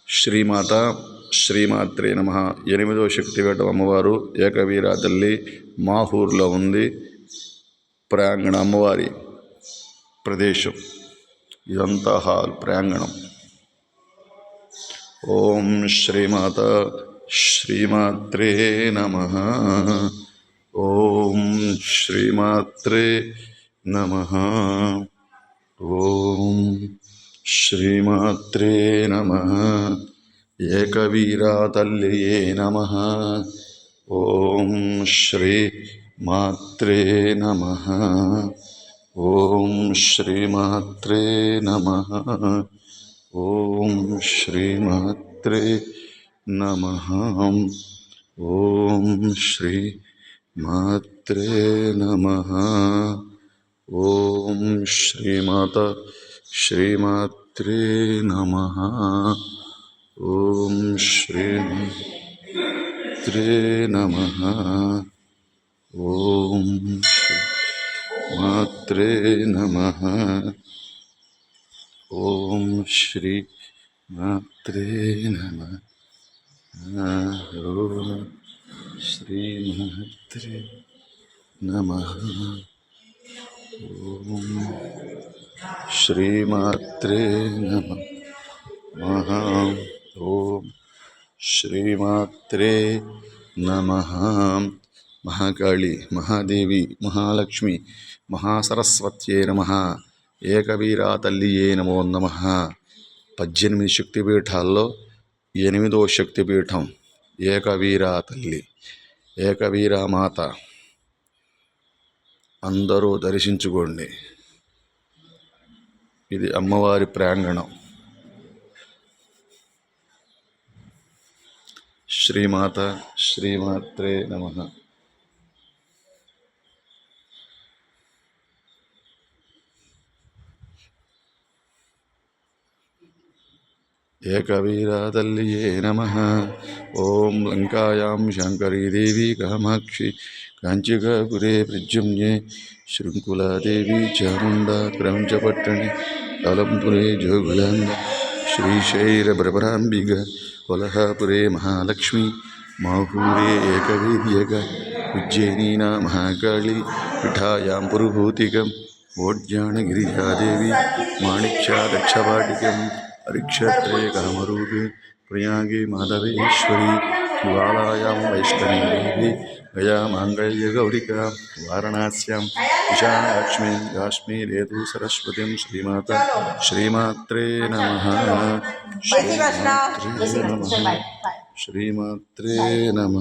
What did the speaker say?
శ్రీమాత శ్రీమాత్రే నమ. ఎనిమిదో శక్తిపీఠం అమ్మవారు ఏకవీర తల్లి మాహూర్లో ఉంది. ప్రాంగణ అమ్మవారి ప్రదేశం ఇదంతా హాల్ ప్రాంగణం. ఓం శ్రీమాత శ్రీమాత్రే నమ. ఓం శ్రీమాత్రే నమ. ఓం శ్రీమాత్రే నమ. ఏకవీరా తల్లియే నమ. ఓం శ్రీ మాత్రే నమ. ఓం శ్రీమాత్రే నమ. ఓం శ్రీమాత్రే నమ. ఓం శ్రీమాత్రే నమ. ఓం శ్రీమాత శ్రీమాత్రే నమ. ఓం శ్రీమాత్రే నమ. ఓం శ్రీమాత్రే నమ. ఓం శ్రీమాత్రే నమ. ఓం శ్రీమాత్రే నమ. ఓం శ్రీమాత్రే నమ. ఓం శ్రీమాత్రే నమ. మహాకాళి, మహాదేవి, మహాలక్ష్మి, మహాసరస్వత్యే నమ. ఏకవీరా తల్లియే నమో నమ. 18 శక్తిపీఠాల్లో 8వ శక్తిపీఠం ఏకవీరా తల్లి, ఏకవీరా మాత. అందరూ దర్శించుకోండి. ఇది అమ్మవారి ప్రాంగణం. శ్రీమాత శ్రీమాత్రే నమ. ఏకవీరా తల్లియే నమ. ఓం లంకాయాం శాంకరీదేవి కామాక్షి కాంచికాపురే ప్రద్యుమ్నే శృంకులాదేవి చాముండా క్రౌంచపట్టణి అలంపురే జోగులాంబ శ్రీశైలభ్రమరాంబిక కొల్హాపురే మహాలక్ష్మి మాహూరే ఏకవీర్యక ఉజ్జయినీనా మహాకాళి పిఠాయాం పురుభూతికం ఓడ్యానగిరిజాదేవి మాణిక్యా దక్షవాటికం హరిక్షేత్రే కామరూపే ప్రయాగే మాధవేశ్వరి శివాలయాం వైష్ణవీదేవి గయా మాంగళ్యగౌరికా వారణాస్యాం విశాలాక్ష్మీ కాశ్మీరేతు సరస్వతిం శ్రీమాత శ్రీమాత్రే నమ. శ్రీమాత్రే నమ. శ్రీమాత్రే నమ.